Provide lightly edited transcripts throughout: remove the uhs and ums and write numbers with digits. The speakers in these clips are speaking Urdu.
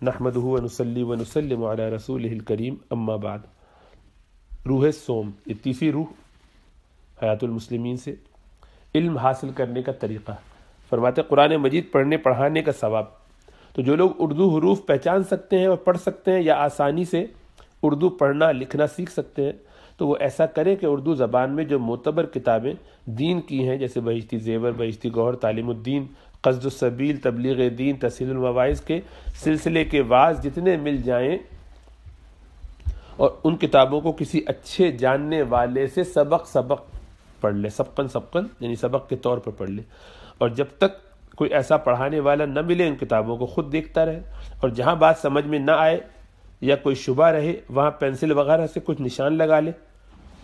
نحمدہ ونصلی ونسلم علی رسولہ الکریم اما بعد۔ روح سوم، یہ تیسری روح حیات المسلمین سے علم حاصل کرنے کا طریقہ۔ فرماتے قرآن مجید پڑھنے پڑھانے کا ثواب۔ تو جو لوگ اردو حروف پہچان سکتے ہیں اور پڑھ سکتے ہیں یا آسانی سے اردو پڑھنا لکھنا سیکھ سکتے ہیں تو وہ ایسا کریں کہ اردو زبان میں جو معتبر کتابیں دین کی ہیں جیسے بہشتی زیور، بہشتی گوہر، تعلیم الدین، قصد السبیل، تبلیغ دین، تسہیل المواعظ کے سلسلے کے واعظ جتنے مل جائیں اور ان کتابوں کو کسی اچھے جاننے والے سے سبق پڑھ لے، سبقاً یعنی سبق کے طور پر پڑھ لے، اور جب تک کوئی ایسا پڑھانے والا نہ ملے ان کتابوں کو خود دیکھتا رہے، اور جہاں بات سمجھ میں نہ آئے یا کوئی شبہ رہے وہاں پینسل وغیرہ سے کچھ نشان لگا لے،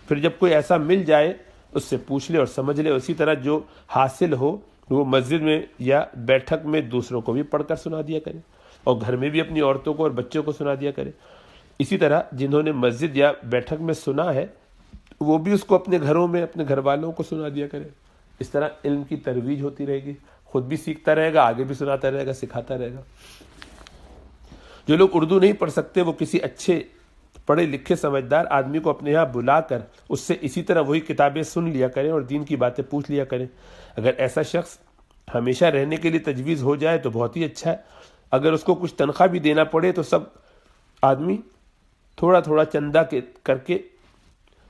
پھر جب کوئی ایسا مل جائے اس سے پوچھ لے اور سمجھ لے۔ اسی طرح جو حاصل ہو وہ مسجد میں یا بیٹھک میں دوسروں کو بھی پڑھ کر سنا دیا کرے، اور گھر میں بھی اپنی عورتوں کو اور بچوں کو سنا دیا کرے۔ اسی طرح جنہوں نے مسجد یا بیٹھک میں سنا ہے وہ بھی اس کو اپنے گھروں میں اپنے گھر والوں کو سنا دیا کرے۔ اس طرح علم کی ترویج ہوتی رہے گی، خود بھی سیکھتا رہے گا، آگے بھی سناتا رہے گا، سکھاتا رہے گا۔ جو لوگ اردو نہیں پڑھ سکتے وہ کسی اچھے پڑھے لکھے سمجھدار آدمی کو اپنے یہاں بلا کر اس سے اسی طرح وہی کتابیں سن لیا کریں اور دین کی باتیں پوچھ لیا کریں۔ اگر ایسا شخص ہمیشہ رہنے کے لیے تجویز ہو جائے تو بہت ہی اچھا ہے۔ اگر اس کو کچھ تنخواہ بھی دینا پڑے تو سب آدمی تھوڑا تھوڑا چندہ کر کے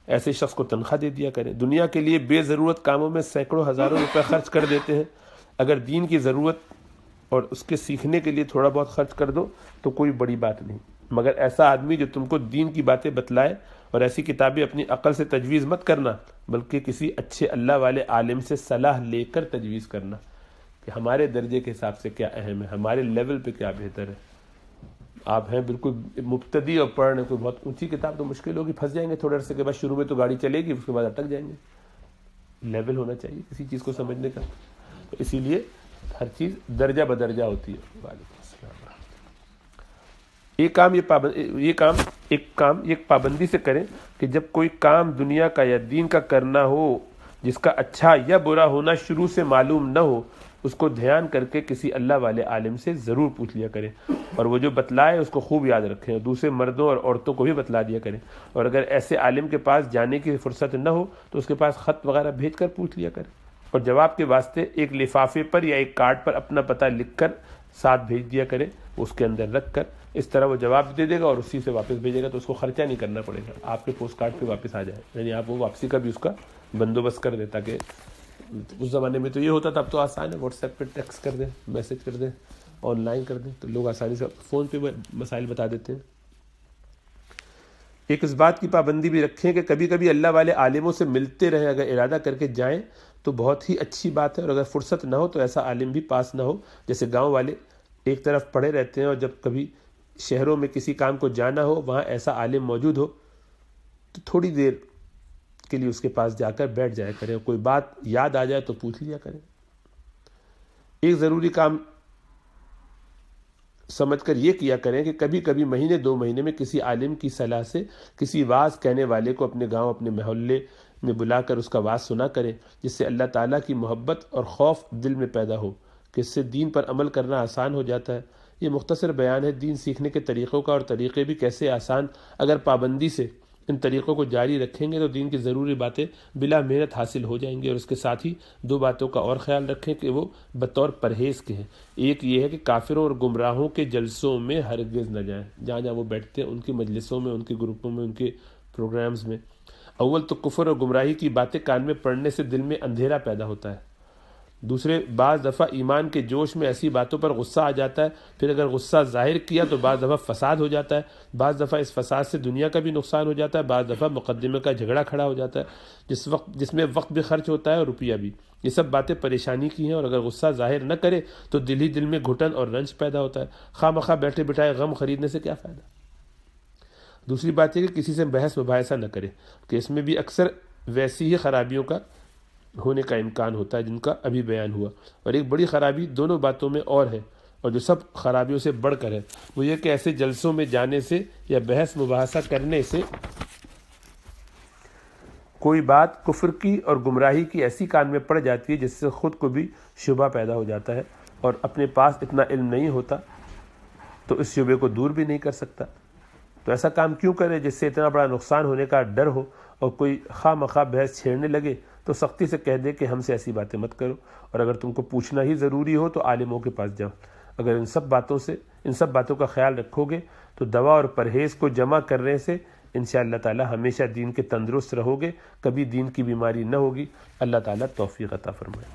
ایسے شخص کو تنخواہ دے دیا کریں۔ دنیا کے لیے بے ضرورت کاموں میں سینکڑوں ہزاروں روپے خرچ کر دیتے ہیں، اگر دین کی ضرورت اور اس کے سیکھنے کے لیے تھوڑا بہت خرچ کر دو تو کوئی بڑی بات نہیں۔ مگر ایسا آدمی جو تم کو دین کی باتیں بتلائے، اور ایسی کتابیں اپنی عقل سے تجویز مت کرنا بلکہ کسی اچھے اللہ والے عالم سے صلاح لے کر تجویز کرنا کہ ہمارے درجے کے حساب سے کیا اہم ہے، ہمارے لیول پہ کیا بہتر ہے۔ آپ ہیں بالکل مبتدی اور پڑھنے کوئی بہت اونچی کتاب تو مشکل ہوگی، پھنس جائیں گے تھوڑے عرصے کے بعد، شروع میں تو گاڑی چلے گی اس کے بعد اٹک جائیں گے۔ لیول ہونا چاہیے کسی چیز کو سمجھنے کا، تو اسی لیے ہر چیز درجہ بدرجہ ہوتی ہے۔ وعلیکم السلام۔ ایک پابندی سے کریں کہ جب کوئی کام دنیا کا یا دین کا کرنا ہو جس کا اچھا یا برا ہونا شروع سے معلوم نہ ہو، اس کو دھیان کر کے کسی اللہ والے عالم سے ضرور پوچھ لیا کریں، اور وہ جو بتلائے اس کو خوب یاد رکھیں، اور دوسرے مردوں اور عورتوں کو بھی بتلا دیا کریں۔ اور اگر ایسے عالم کے پاس جانے کی فرصت نہ ہو تو اس کے پاس خط وغیرہ بھیج کر پوچھ لیا کریں، اور جواب کے واسطے ایک لفافے پر یا ایک کارڈ پر اپنا پتہ لکھ کر ساتھ بھیج دیا کریں، اس کے اندر رکھ کر۔ اس طرح وہ جواب دے دے گا اور اسی سے واپس بھیجے گا، تو اس کو خرچہ نہیں کرنا پڑے گا، آپ کے پوسٹ کارڈ پہ واپس آ جائے، یعنی آپ وہ واپسی کا بھی اس کا بندوبست کر دیں، تاکہ اس زمانے میں تو یہ ہوتا تھا، اب تو آسان ہے، واٹس ایپ پہ ٹیکسٹ کر دیں، میسج کر دیں، آن لائن کر دیں، تو لوگ آسانی سے فون پہ مسائل بتا دیتے ہیں۔ ایک اس بات کی پابندی بھی رکھیں کہ کبھی کبھی اللہ والے عالموں سے ملتے رہیں، اگر ارادہ کر کے جائیں تو بہت ہی اچھی بات ہے، اور اگر فرصت نہ ہو تو ایسا عالم بھی پاس نہ ہو۔ جیسے گاؤں والے ایک طرف پڑے رہتے ہیں اور جب کبھی شہروں میں کسی کام کو جانا ہو، وہاں ایسا عالم موجود ہو تو تھوڑی دیر کے لیے اس کے پاس جا کر بیٹھ جایا کریں، کوئی بات یاد آ جائے تو پوچھ لیا کریں۔ ایک ضروری کام سمجھ کر یہ کیا کریں کہ کبھی کبھی مہینے 2 مہینے میں کسی عالم کی صلاح سے کسی واعظ کہنے والے کو اپنے گاؤں اپنے محلے میں بلا کر اس کا واعظ سنا کریں، جس سے اللہ تعالیٰ کی محبت اور خوف دل میں پیدا ہو کہ اس سے دین پر عمل کرنا آسان ہو جاتا ہے۔ یہ مختصر بیان ہے دین سیکھنے کے طریقوں کا، اور طریقے بھی کیسے آسان۔ اگر پابندی سے ان طریقوں کو جاری رکھیں گے تو دین کی ضروری باتیں بلا محنت حاصل ہو جائیں گی۔ اور اس کے ساتھ ہی 2 باتوں کا اور خیال رکھیں کہ وہ بطور پرہیز کے ہیں۔ ایک یہ ہے کہ کافروں اور گمراہوں کے جلسوں میں ہرگز نہ جائیں، جہاں جہاں وہ بیٹھتے ہیں ان کی مجلسوں میں، ان کے گروپوں میں، ان کے پروگرامز میں۔ اول تو کفر اور گمراہی کی باتیں کان میں پڑنے سے دل میں اندھیرا پیدا ہوتا ہے۔ دوسرے، بعض دفعہ ایمان کے جوش میں ایسی باتوں پر غصہ آ جاتا ہے، پھر اگر غصہ ظاہر کیا تو بعض دفعہ فساد ہو جاتا ہے، بعض دفعہ اس فساد سے دنیا کا بھی نقصان ہو جاتا ہے، بعض دفعہ مقدمے کا جھگڑا کھڑا ہو جاتا ہے جس میں وقت بھی خرچ ہوتا ہے اور روپیہ بھی۔ یہ سب باتیں پریشانی کی ہیں، اور اگر غصہ ظاہر نہ کرے تو دل ہی دل میں گھٹن اور رنج پیدا ہوتا ہے۔ خواہ مخواہ بیٹھے بٹھائے غم خریدنے سے کیا فائدہ۔ دوسری بات یہ کہ کسی سے بحث مباحثہ نہ کرے کہ اس میں بھی اکثر ویسی ہی خرابیوں کا ہونے کا امکان ہوتا ہے جن کا ابھی بیان ہوا۔ اور ایک بڑی خرابی دونوں باتوں میں اور ہے، اور جو سب خرابیوں سے بڑھ کر ہے، وہ یہ کہ ایسے جلسوں میں جانے سے یا بحث مباحثہ کرنے سے کوئی بات کفر کی اور گمراہی کی ایسی کان میں پڑ جاتی ہے جس سے خود کو بھی شبہ پیدا ہو جاتا ہے، اور اپنے پاس اتنا علم نہیں ہوتا تو اس شعبے کو دور بھی نہیں کر سکتا. تو ایسا کام کیوں کرے جس سے اتنا بڑا نقصان ہونے کا ڈر ہو، اور کوئی خواہ مخواہ بحث چھیڑنے لگے تو سختی سے کہہ دے کہ ہم سے ایسی باتیں مت کرو، اور اگر تم کو پوچھنا ہی ضروری ہو تو عالموں کے پاس جاؤ. اگر ان سب باتوں کا خیال رکھو گے تو دوا اور پرہیز کو جمع کرنے سے انشاءاللہ تعالی ہمیشہ دین کے تندرست رہو گے، کبھی دین کی بیماری نہ ہوگی. اللہ تعالیٰ توفیق عطا فرمائے.